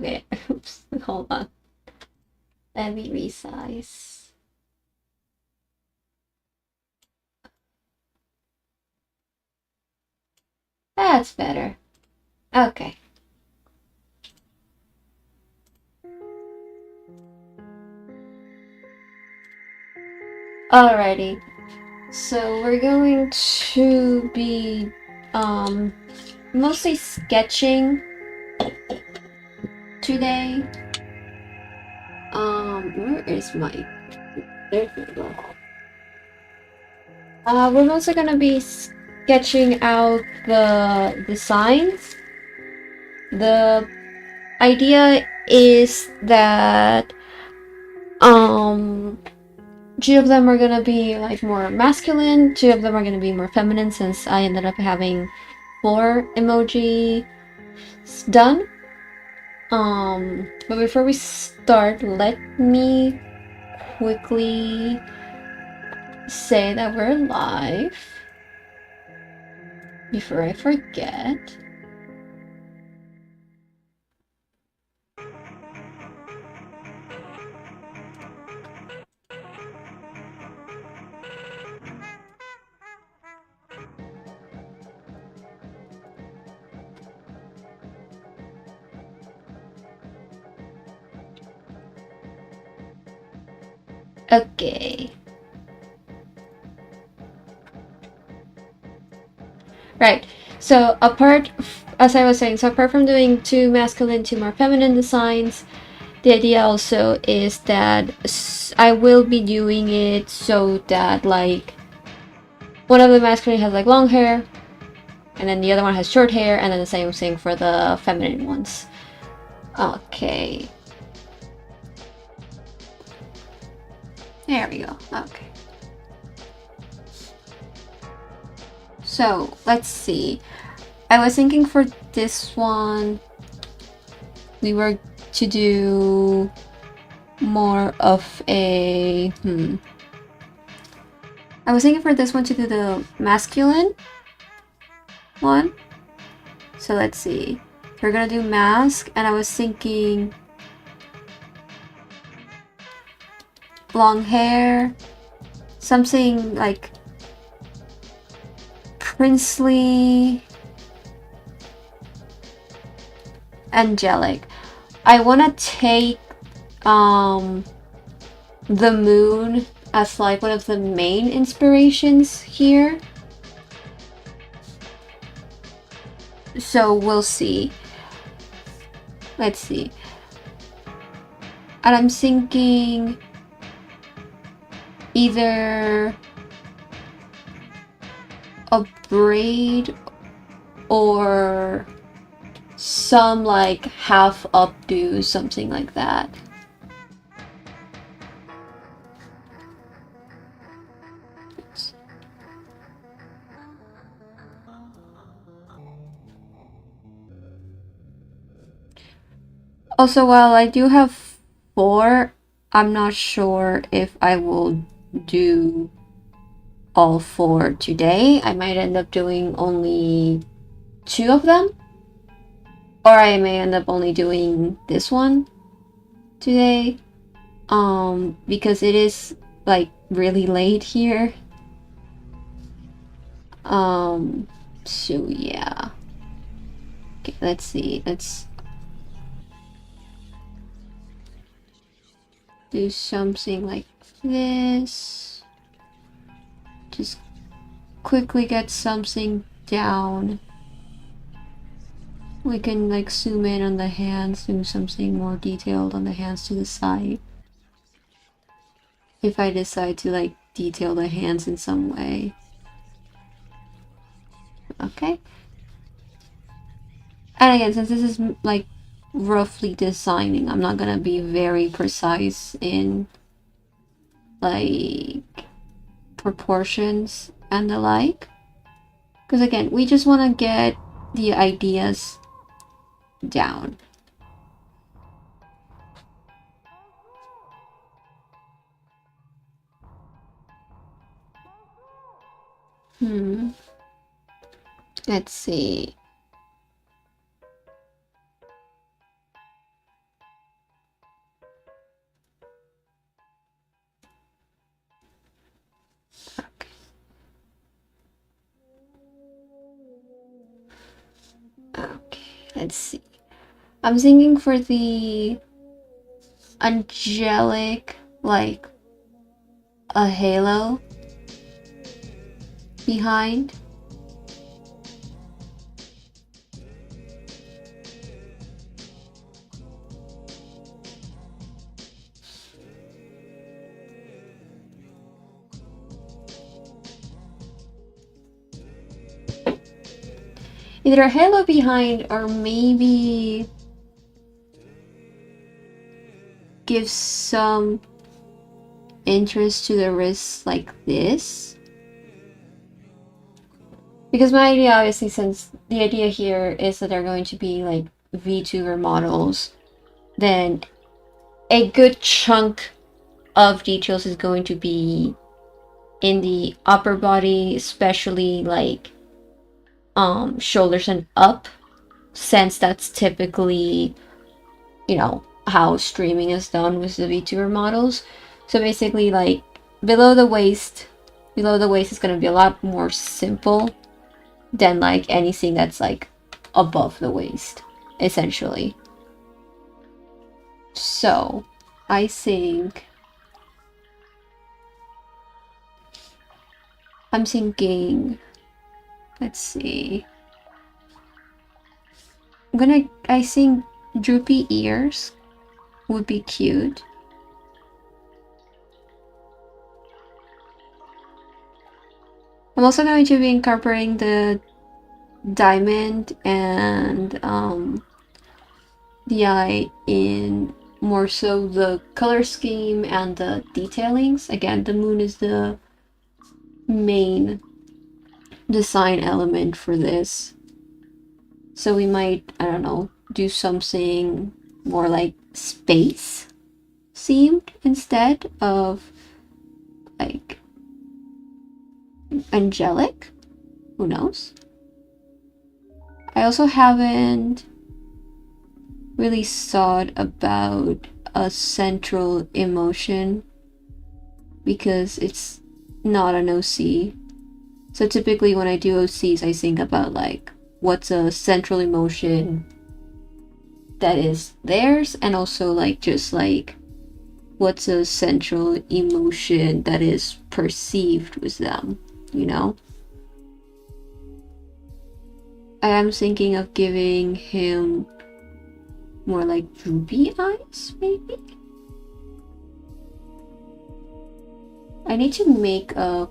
Okay, oops, hold on. Let me resize. That's better. Okay. Alrighty. So we're going to be mostly sketching today. Where is my... There we go. We're mostly gonna be sketching out the designs. The idea is that two of them are gonna be like more masculine, two of them are gonna be more feminine, since I ended up having 4 emoji done. But before we start, let me quickly say that we're live before I forget. Okay. Right. So as I was saying, so apart from doing 2 masculine, 2 more feminine designs, the idea also is that I will be doing it so that like one of the masculine has like long hair, and then the other one has short hair, and then the same thing for the feminine ones. Okay. There we go. Okay. So let's see. I was thinking for this one, we were to do more of a I was thinking for this one to do the masculine one. So let's see. We're gonna do mask, and I was thinking long hair, something like princely, angelic. I wanna take the moon as like one of the main inspirations here. So we'll see. Let's see. And I'm thinking either a braid or some like half updo, something like that. Also, while I do have 4, I'm not sure if I will do all 4 today. I might end up doing only 2 of them, or I may end up only doing this one today, because it is like really late here. So yeah. Okay, let's see. Let's do something like this. Just quickly get something down. We can like zoom in on the hands, do something more detailed on the hands to the side. If I decide to like detail the hands in some way. Okay. And again, since this is like roughly designing, I'm not gonna be very precise in like proportions and the like, because again, we just want to get the ideas down. Let's see. Let's see. I'm thinking for the angelic, like a halo behind. Either a halo behind or maybe give some interest to the wrists like this. Because my idea, obviously, since the idea here is that they're going to be like VTuber models, then a good chunk of details is going to be in the upper body, especially like shoulders and up, since that's typically, you know, how streaming is done with the VTuber models. So basically, like below the waist is going to be a lot more simple than like anything that's like above the waist, essentially. So I think I'm thinking, let's see, I think droopy ears would be cute. I'm also going to be incorporating the diamond and the eye in more so the color scheme and the detailings. Again, the moon is the main design element for this. So we might, I don't know, do something more like space themed instead of like angelic. Who knows? I also haven't really thought about a central emotion because it's not an OC. So typically when I do OCs, I think about like what's a central emotion that is theirs, and also like just like what's a central emotion that is perceived with them, you know? I am thinking of giving him more like droopy eyes, maybe? I need to make a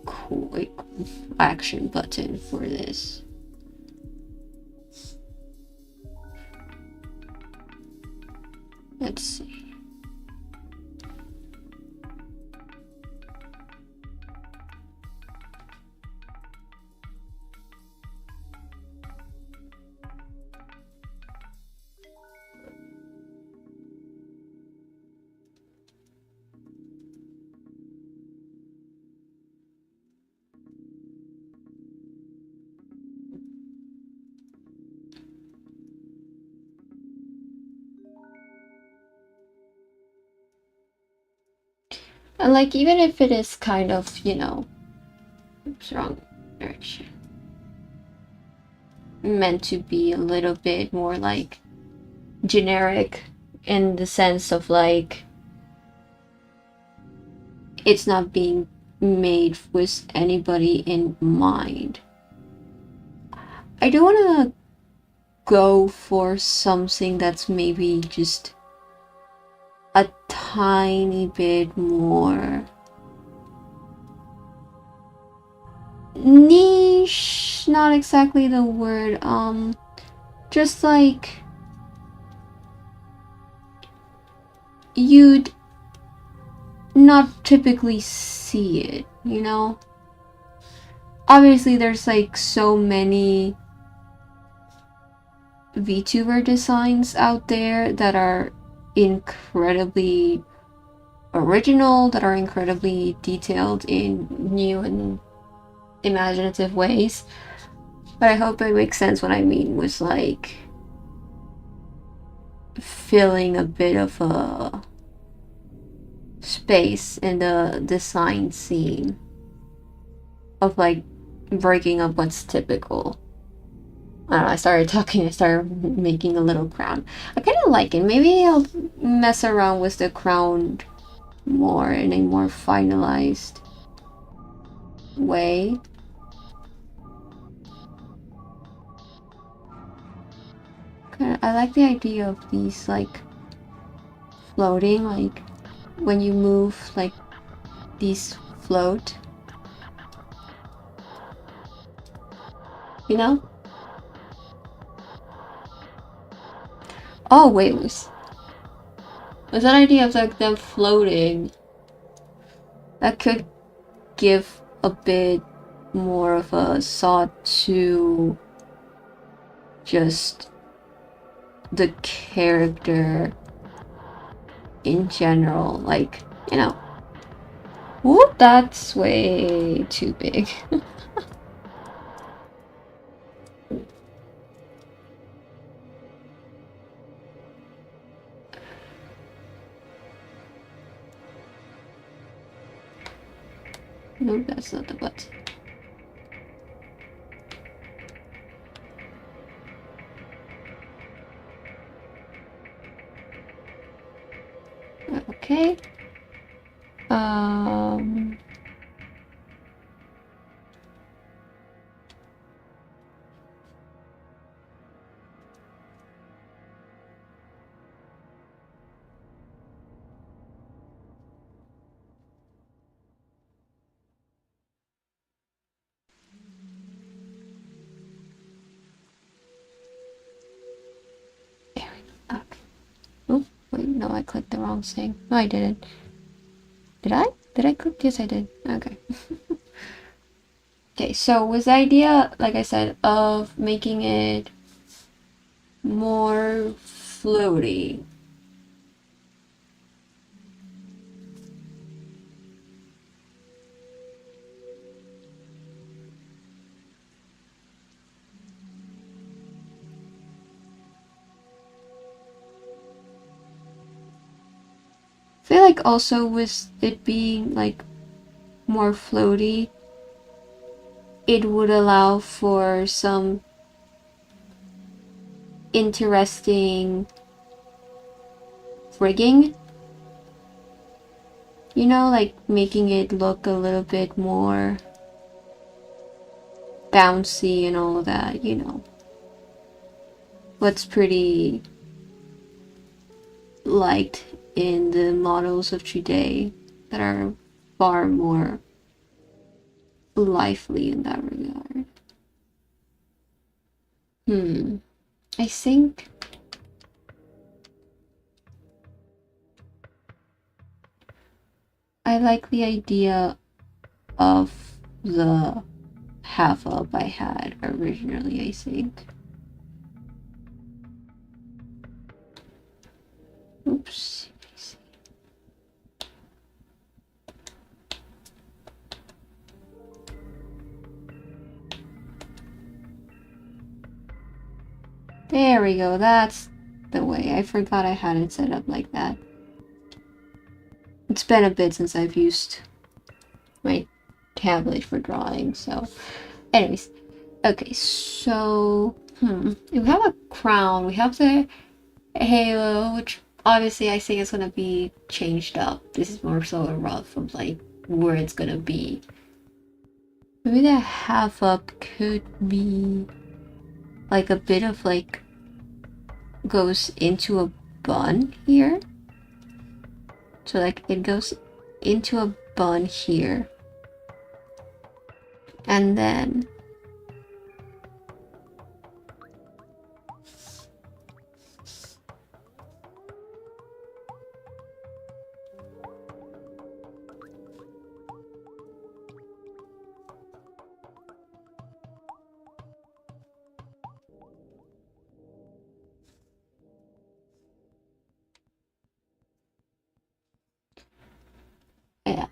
quick action button for this. Let's see. And like, even if it is kind of, you know, oops, wrong direction, meant to be a little bit more like generic in the sense of like it's not being made with anybody in mind. I do want to go for something that's maybe just a tiny bit more niche, not exactly the word, just like you'd not typically see it, you know? Obviously there's like so many VTuber designs out there that are incredibly original, that are incredibly detailed in new and imaginative ways. But I hope it makes sense what I mean with like filling a bit of a space in the design scene of like breaking up what's typical. I don't know, I started talking, I started making a little crown. I kind of like it. Maybe I'll mess around with the crown more in a more finalized way. I like the idea of these like floating, like when you move, like these float. You know? Oh wait, was that idea of like them floating? That could give a bit more of a thought to just the character in general, like, you know. Whoop, that's way too big. No, that's not the button. Okay. Um. There we go. Okay. Oh, wait, no, I clicked the wrong thing. No, I didn't. Did I? Did I click? Yes, I did. Okay. Okay, so was the idea, like I said, of making it more floaty. I feel like also with it being like more floaty, it would allow for some interesting rigging. You know, like making it look a little bit more bouncy and all of that, you know. What's pretty liked in the models of today that are far more lively in that regard. I think I like the idea of the half up I had originally, I think. Oops. There we go, that's the way. I forgot I had it set up like that. It's been a bit since I've used my tablet for drawing, so anyways. Okay, so we have a crown, we have the halo, which obviously I think is gonna be changed up. This is more so a rough of like where it's gonna be. Maybe the half up could be like a bit of like goes into a bun here. So like it goes into a bun here. And then yeah.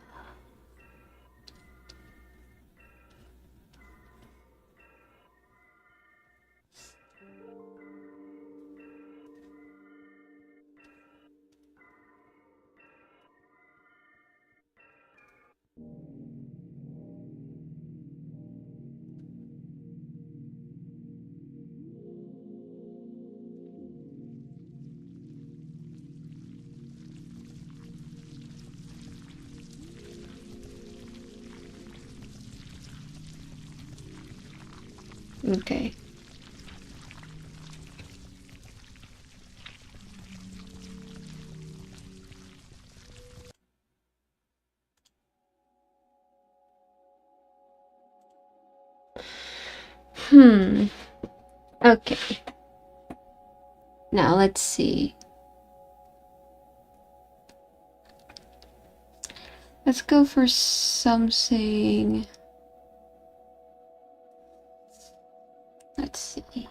Okay. Okay. Now let's see. Let's go for something. Let's see.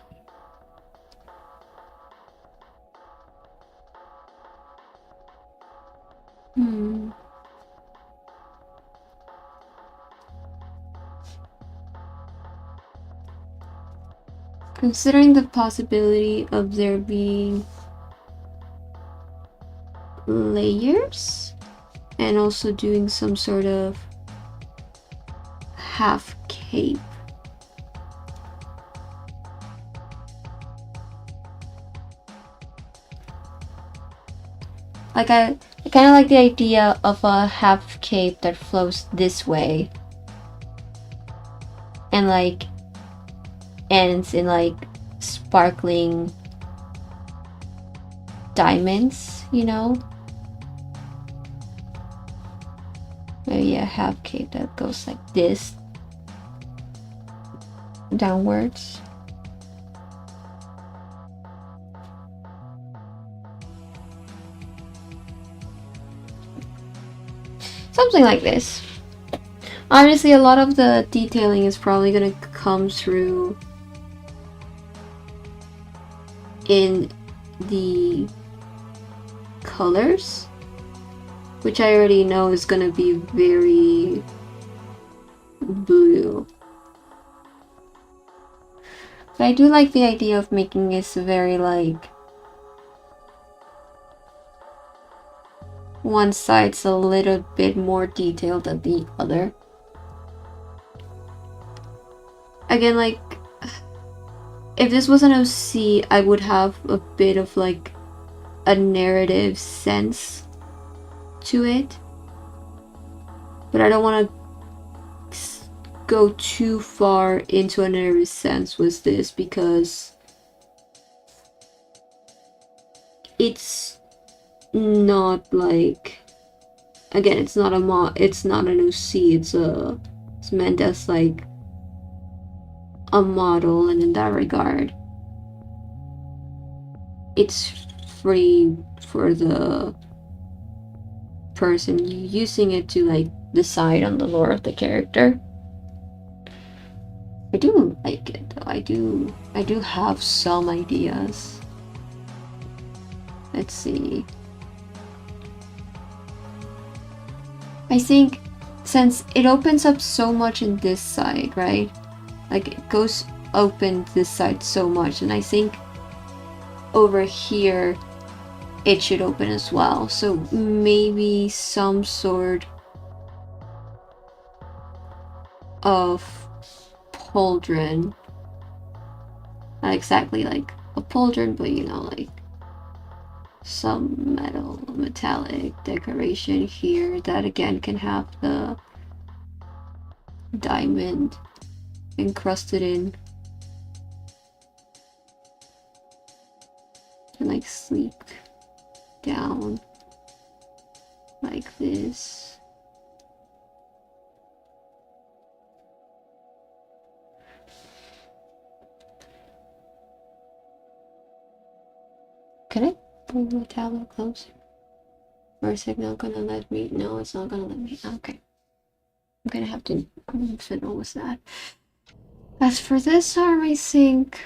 Considering the possibility of there being layers and also doing some sort of half cape. Like I kind of like the idea of a half cape that flows this way and like ends in like sparkling diamonds, you know? Maybe a half cape that goes like this downwards. Something like this. Obviously, a lot of the detailing is probably going to come through in the colors, which I already know is going to be very blue. But I do like the idea of making this very like one side's a little bit more detailed than the other. Again, like, if this was an OC, I would have a bit of like a narrative sense to it. But I don't want to go too far into a narrative sense with this because it's not like, again, it's not it's not an OC, it's meant as like a model, and in that regard it's free for the person using it to like decide on the lore of the character. I do like it though. I do have some ideas. Let's see. I think since it opens up so much in this side, right? Like it goes open this side so much, and I think over here it should open as well. So maybe some sort of pauldron. Not exactly like a pauldron, but you know, like some metallic decoration here that again can have the diamond encrusted in and like sleep down like this. Can I bring the tablet closer? Or is it not gonna let me? No, it's not gonna let me. Okay. I'm gonna have to fiddle with that. As for this arm, I think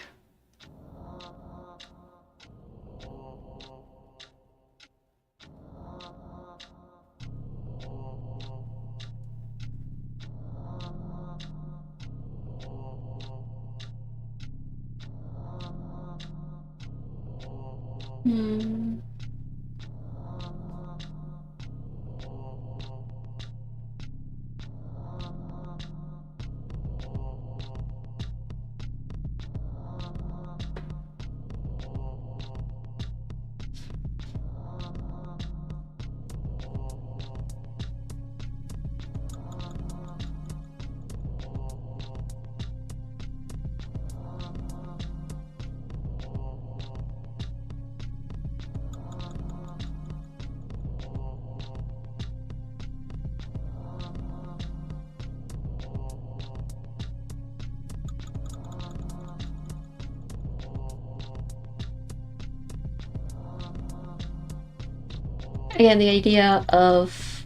Again, the idea of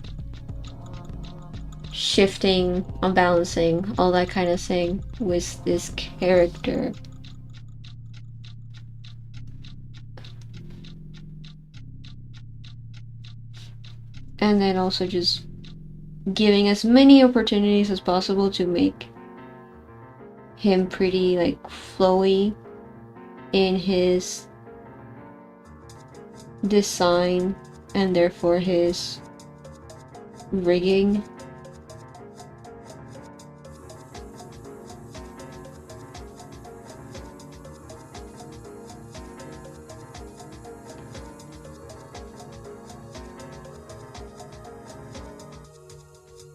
shifting, unbalancing, all that kind of thing with this character. And then also just giving as many opportunities as possible to make him pretty like flowy in his design and therefore his rigging.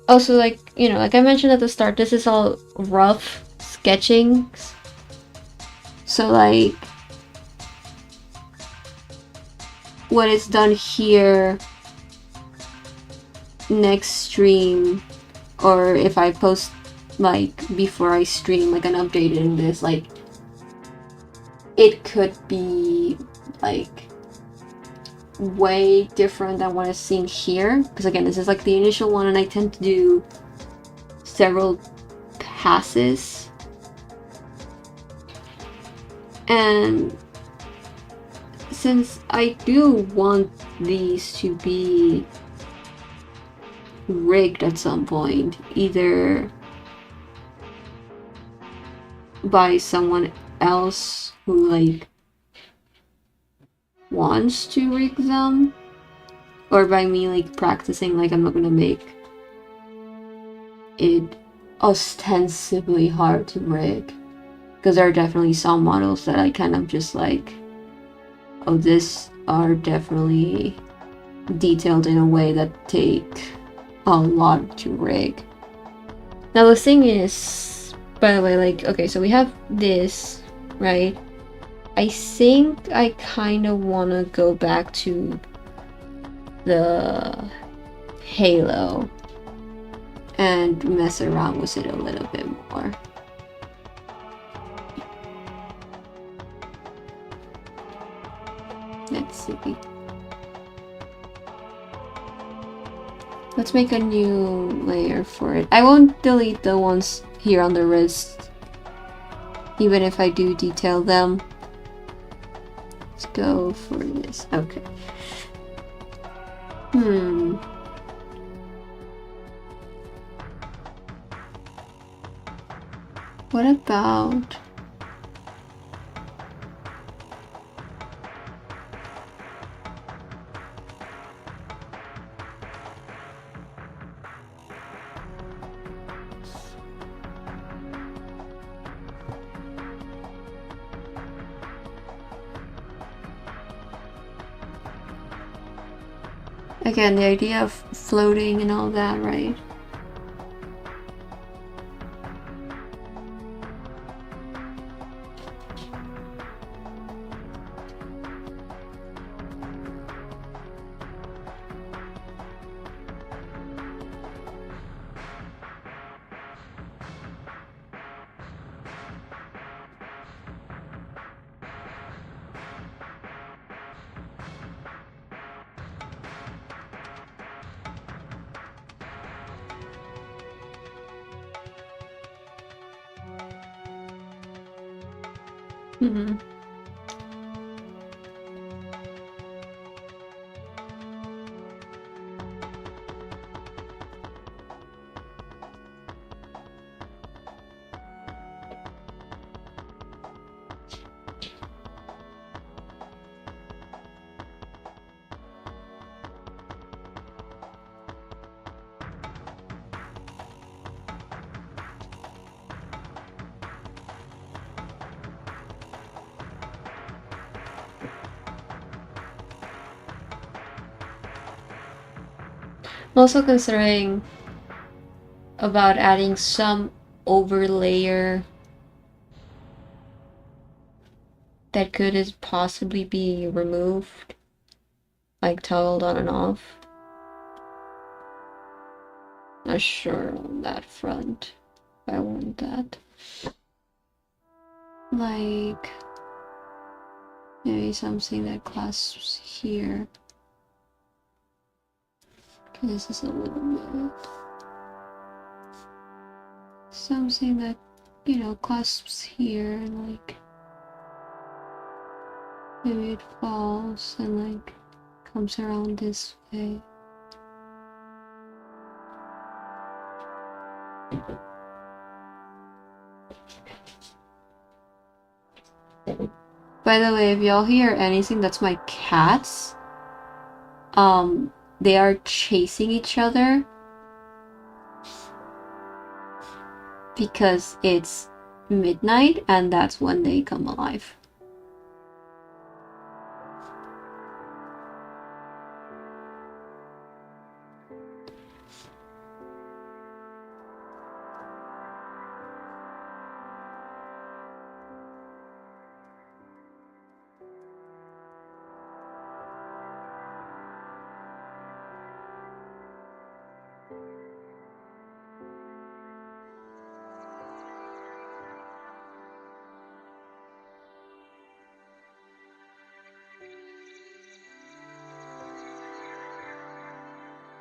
Also, like, you know, like I mentioned at the start, this is all rough sketching. So, like, what is done here next stream, or if I post, like, before I stream, like, an update in this, like, it could be, like, way different than what is seen here. Because, again, this is, like, the initial one, and I tend to do several passes. And since I do want these to be rigged at some point, either by someone else who like wants to rig them, or by me like practicing, like I'm not gonna make it ostensibly hard to rig, because there are definitely some models that I kind of just like, oh, this are definitely detailed in a way that take a lot to rig. Now the thing is, by the way, like, okay, so we have this, right? I think I kind of want to go back to the halo and mess around with it a little bit more. Let's see. Let's make a new layer for it. I won't delete the ones here on the wrist, even if I do detail them. Let's go for this. Okay. What about... Again, the idea of floating and all that, right? Mm-hmm. I'm also considering about adding some overlayer that could possibly be removed, like toggled on and off. Not sure on that front if I want that. Like maybe something that clasps here. Okay, this is a little bit something that, you know, clasps here and like maybe it falls and like comes around this way. By the way, if y'all hear anything, that's my cats. They are chasing each other because it's midnight and that's when they come alive.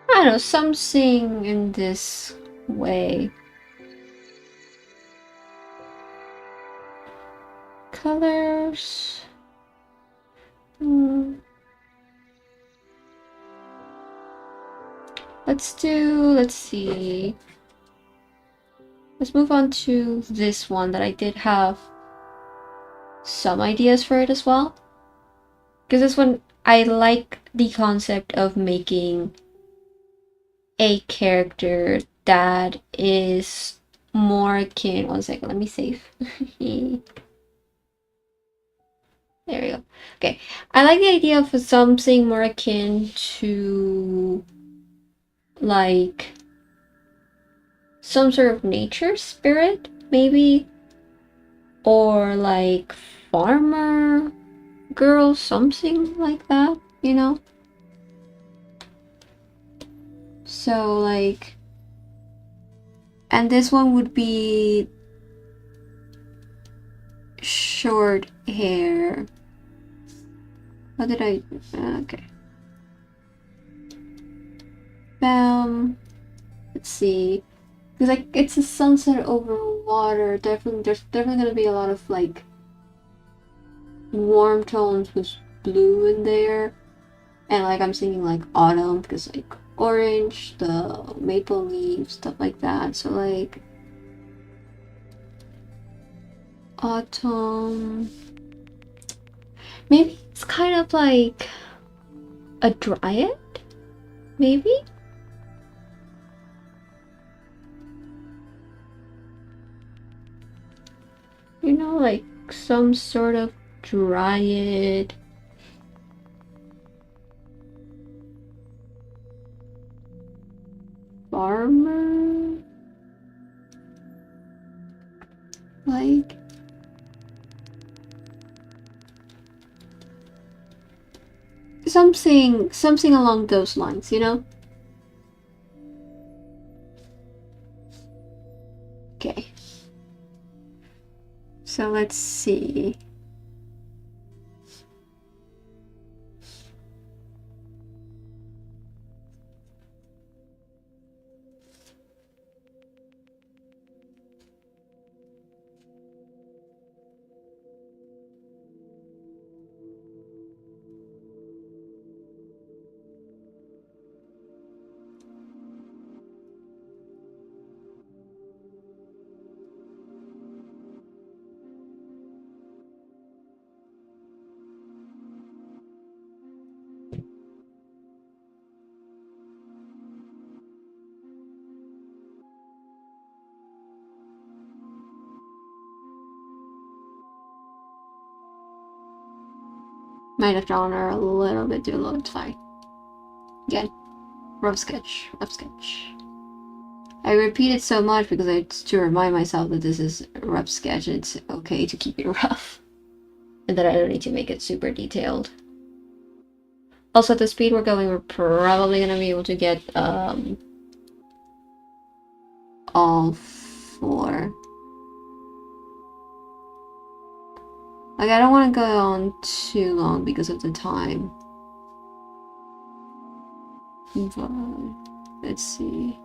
I don't know, something in this way. Colors. Let's see. Let's move on to this one that I did have some ideas for it as well. Because this one, I like the concept of making a character that is more akin. 1 second, let me save. There we go. Okay, I like the idea of something more akin to like some sort of nature spirit, maybe, or like farmer girl, something like that, you know? So like, and this one would be short hair. What did I, okay. Let's see. Because like, it's a sunset over water. Definitely, there's definitely gonna be a lot of like warm tones with blue in there. And like, I'm thinking like autumn because like orange, the maple leaves, stuff like that. So like, autumn. Maybe it's kind of like a dryad? Maybe? You know, like some sort of dryad. Farmer? Like, something along those lines, you know? Okay. So let's see. Might have drawn her a little bit too low, it's fine. Again, rough sketch, rough sketch. I repeat it so much because it's to remind myself that this is a rough sketch and it's okay to keep it rough. And that I don't need to make it super detailed. Also, at the speed we're going, we're probably gonna be able to get all 4. Like, I don't want to go on too long because of the time. But let's see.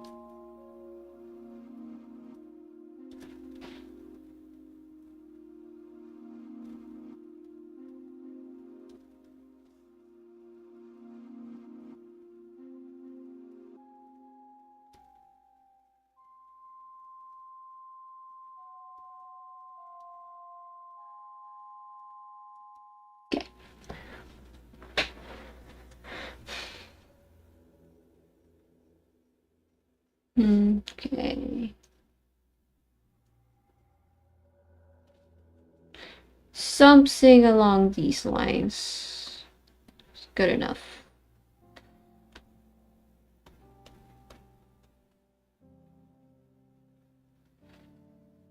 Okay. Something along these lines. Good enough.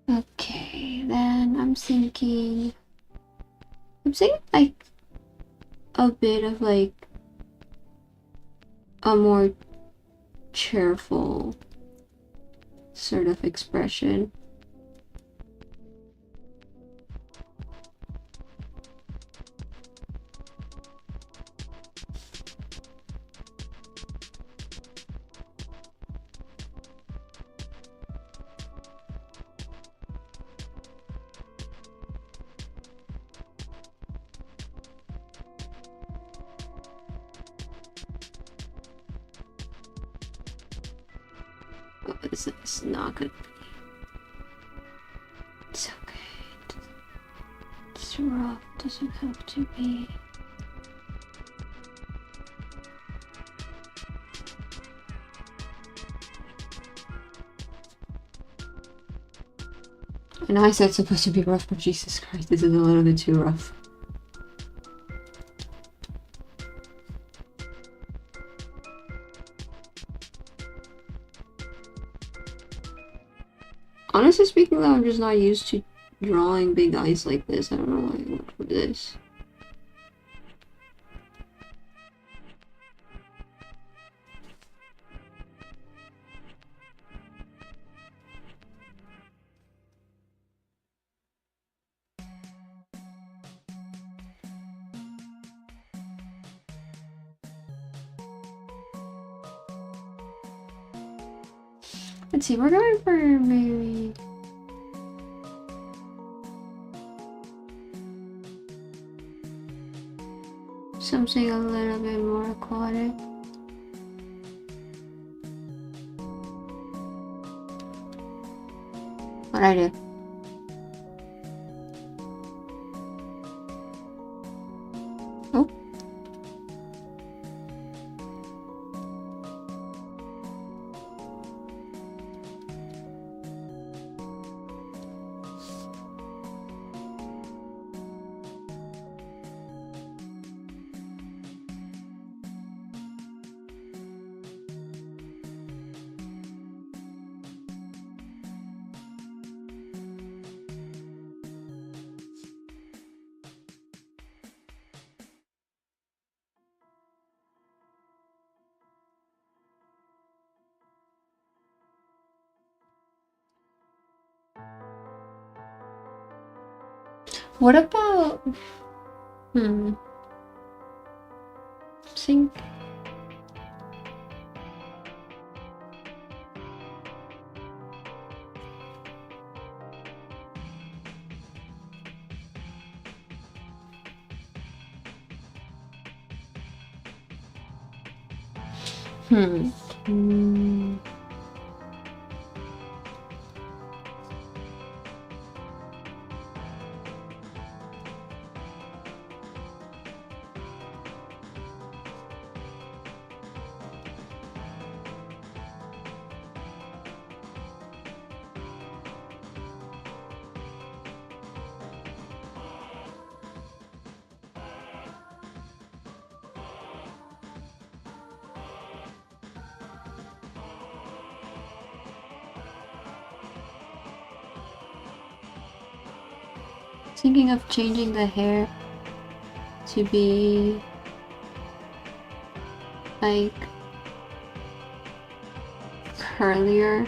Okay, then I'm thinking like a bit of like a more cheerful sort of expression. Oh, it's not good. It's okay. It's rough. Doesn't have to be. I know I said it's supposed to be rough, but Jesus Christ, this is a little bit too rough. Honestly speaking though, I'm just not used to drawing big eyes like this. I don't know why I went for this. Let's see, we're going for maybe something a little bit more aquatic. What'd I do? Oh. What about think thinking of changing the hair to be like curlier.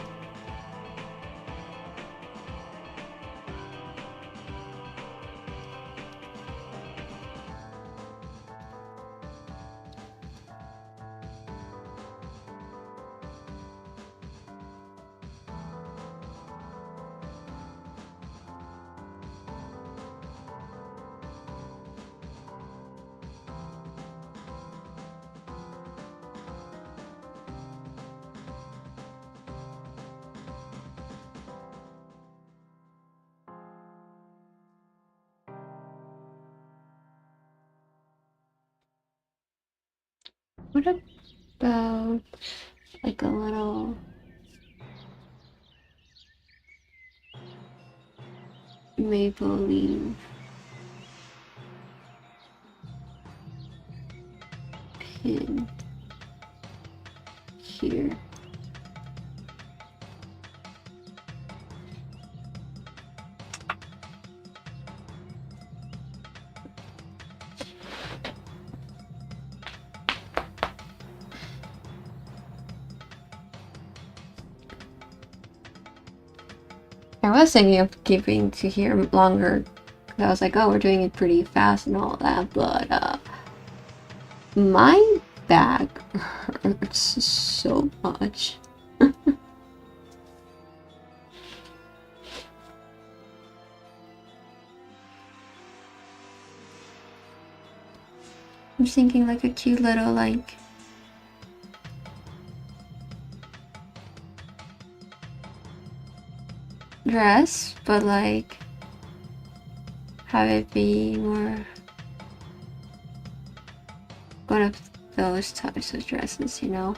What about like a little maple leaf pin here? I was thinking of keeping to here longer. I was like, oh, we're doing it pretty fast and all that, but my back hurts so much. I'm thinking like a cute little like dress, but like have it be more one of those types of dresses, you know?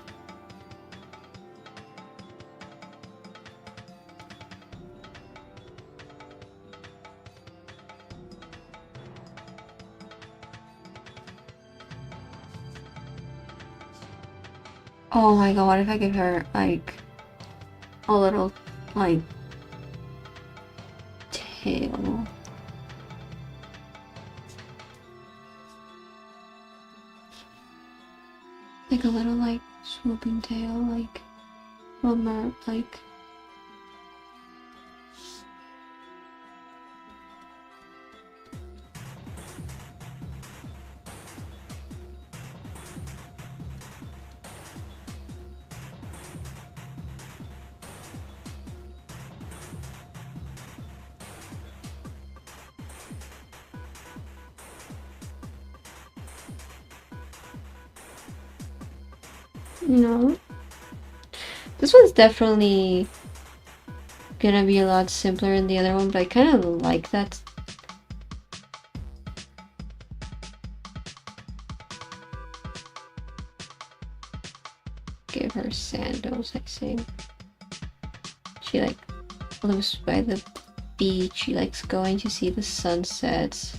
Oh my god, what if I give her like a little like tail? Like a little like swooping tail, like bummer, like you know. This one's definitely gonna be a lot simpler than the other one, but I kind of like that. Give her sandals, I think. She like lives by the beach. She likes going to see the sunsets.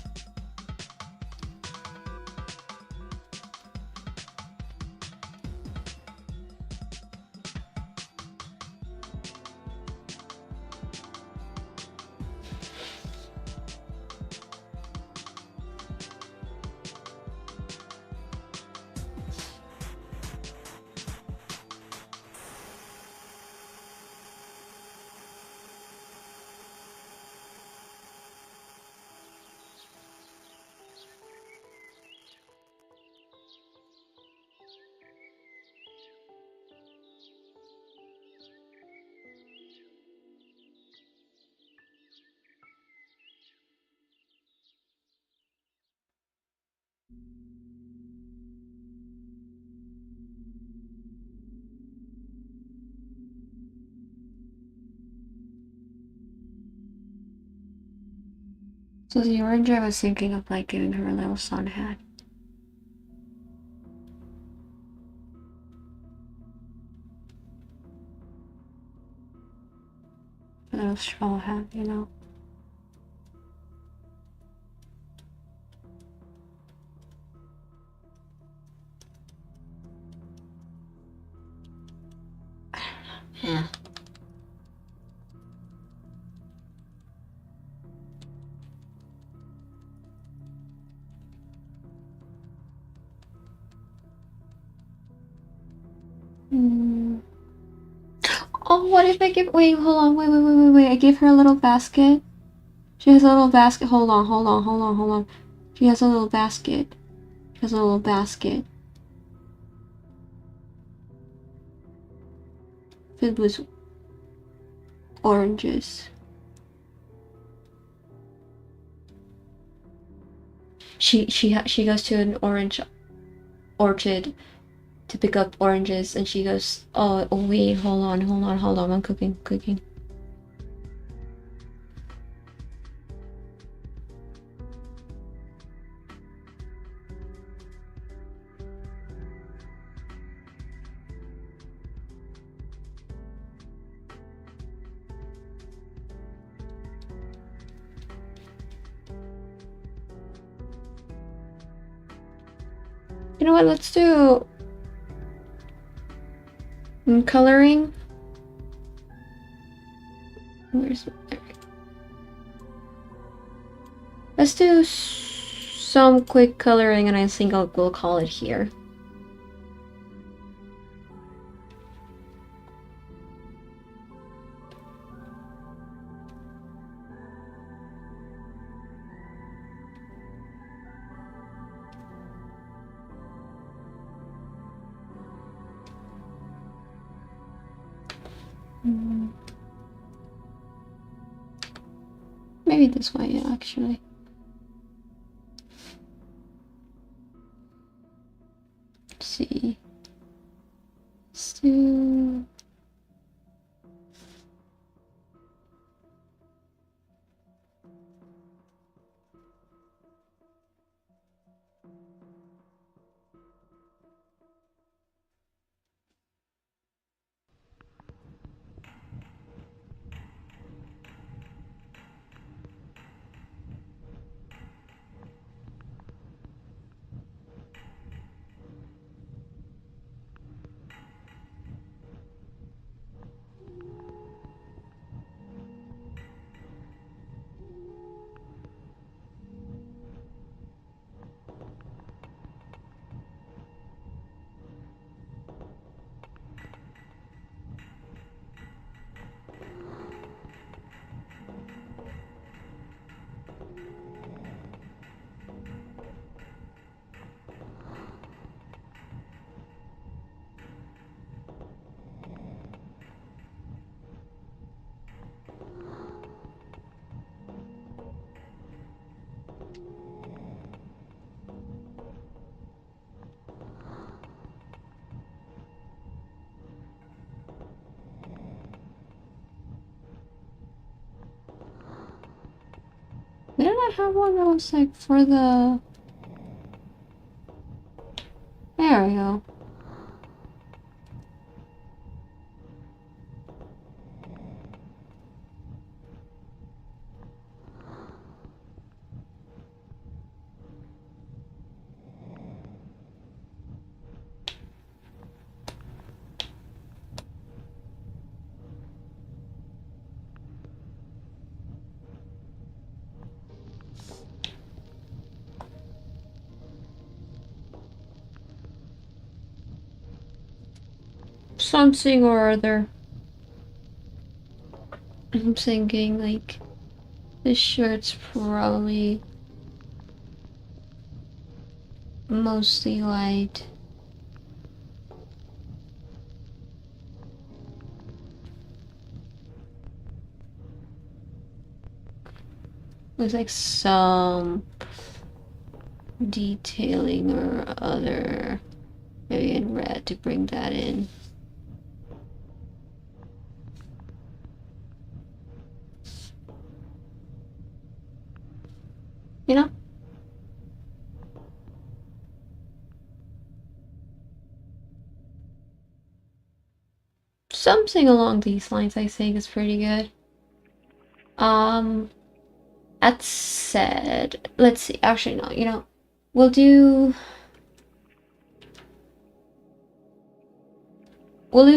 So the orange, I was thinking of like giving her a little sun hat. A little straw hat, you know. Yeah. Hmm. Oh, what if I give? Wait, hold on. Wait. I give her a little basket. She has a little basket. Hold on. She has a little basket. She has a little basket filled with oranges. She goes to an orange orchard to pick up oranges, and she goes, oh wait, hold on. I'm cooking. You know what? Let's do coloring. Where's there? Let's do some quick coloring, and I think we'll call it here. Maybe this way, yeah, actually. Let's see. Let's do... Didn't I have one that was like for the... There we go. Something or other. I'm thinking like this shirt's probably mostly white. With like some detailing or other, maybe in red to bring that in. You know? Something along these lines I think is pretty good. That said, let's see. Actually, no, you know, we'll do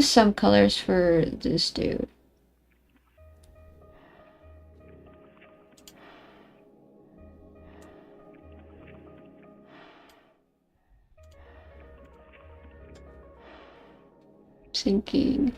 some colors for this dude. Thinking.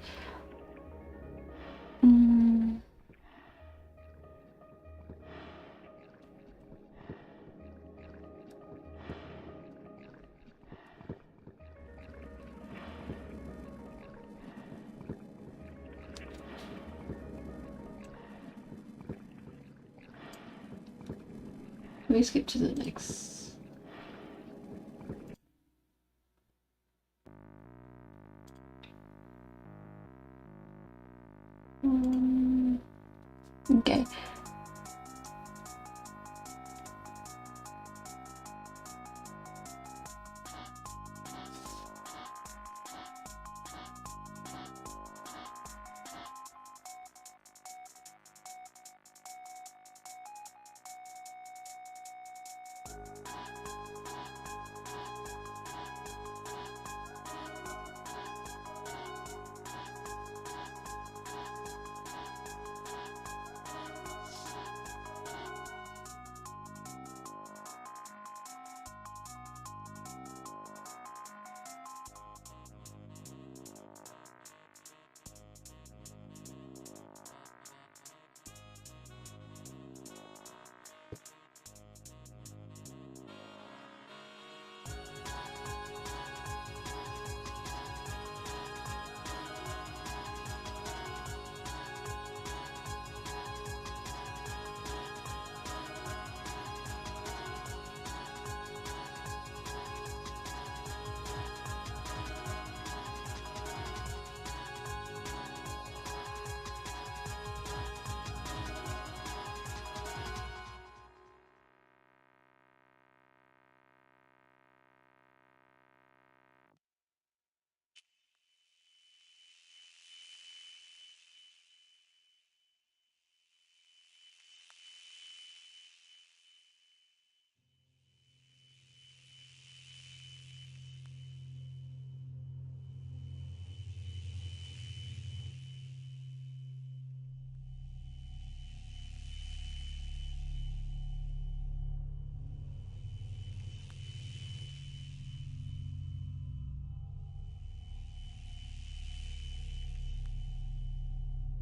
Let me skip to the next. Okay.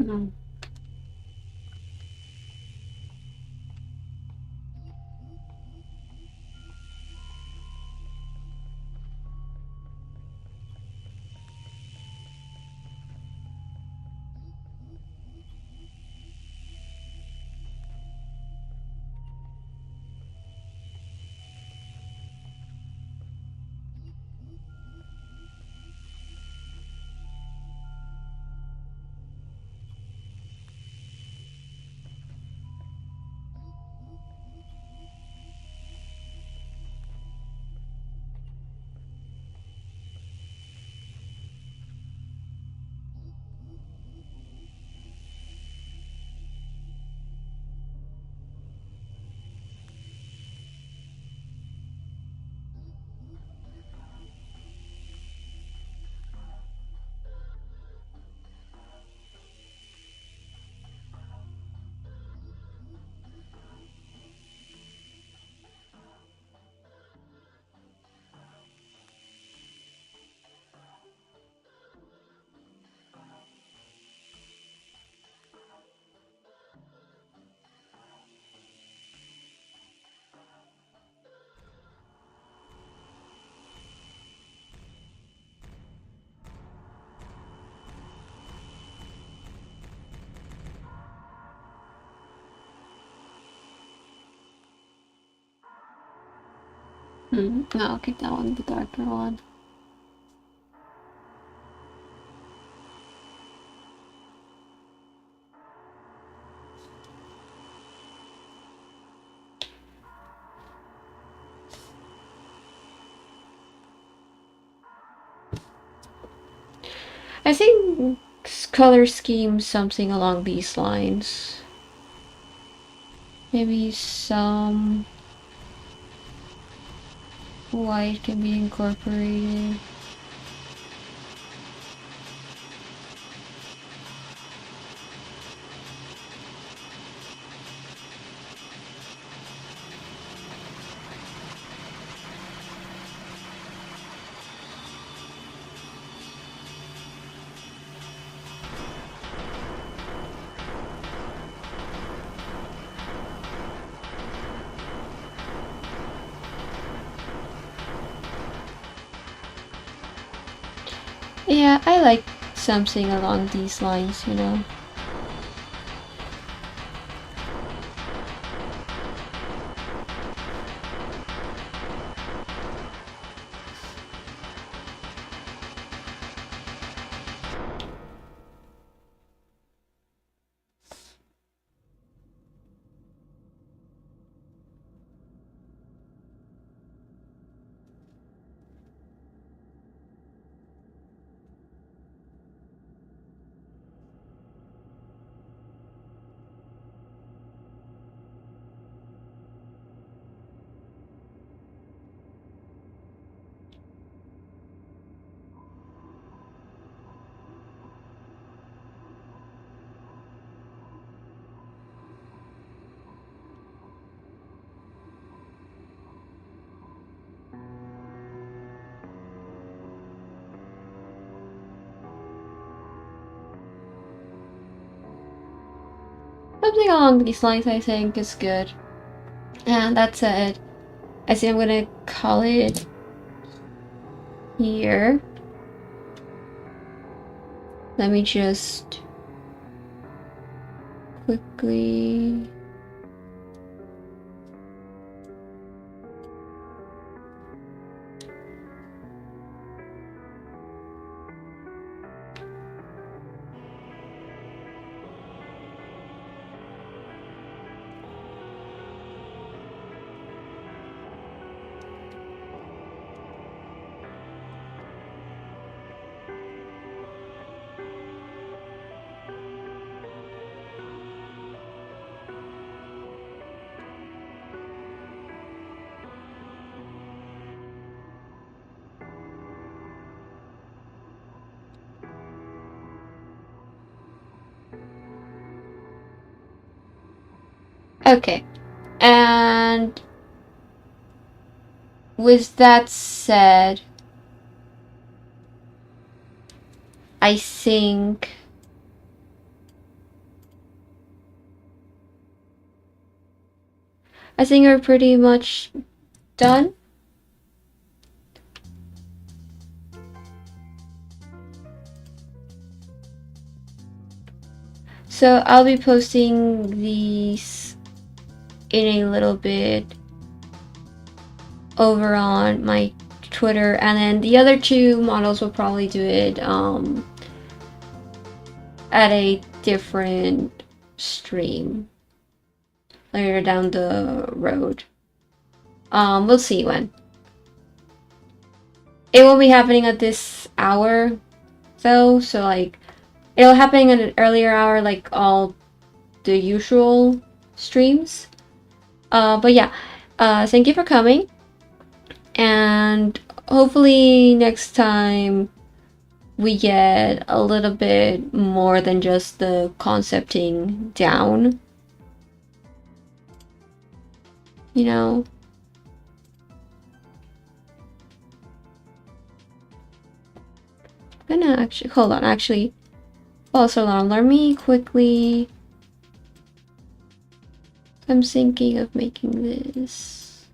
No. No, I'll keep that one, the darker one. I think color scheme something along these lines. Maybe some white can be incorporated. Yeah, I like something along these lines, you know. Something along these lines I think is good. And that said, I think I'm gonna call it here. Let me just quickly... Okay, and with that said, I think I think we're pretty much done. So I'll be posting these in a little bit over on my Twitter, and then the other two models will probably do it at a different stream later down the road. We'll see when. It won't be happening at this hour though, so like it'll happen at an earlier hour like all the usual streams. But yeah, thank you for coming, and hopefully next time we get a little bit more than just the concepting down. You know? I'm gonna actually, hold on, actually, false alarm. Let me quickly, I'm thinking of making this.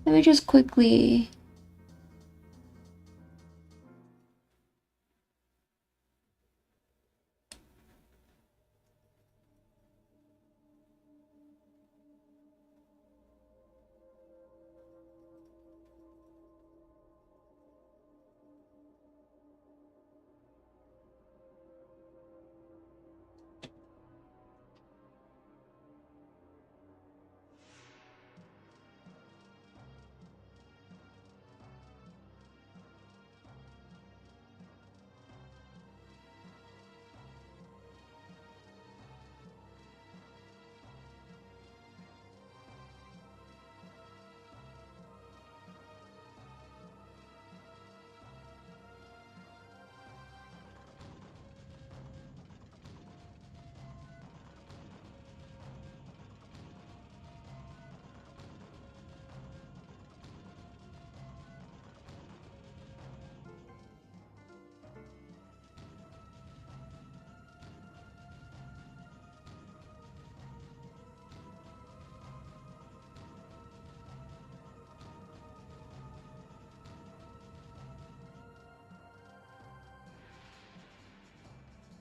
Let me just quickly,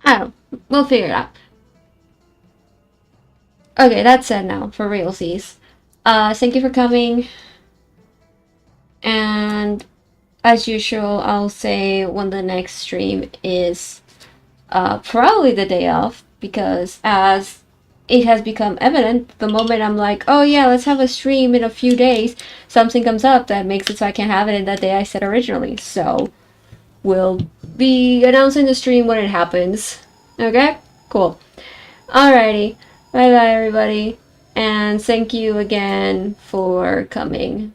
I don't know, we'll figure it out. Okay, that's it now, for realsies. Thank you for coming, and as usual, I'll say when the next stream is probably the day of, because as it has become evident, the moment I'm like, oh yeah, let's have a stream in a few days, something comes up that makes it so I can't have it in that day I said originally. So we'll be announcing the stream when it happens. Okay? Cool. Alrighty. Bye bye, everybody. And thank you again for coming.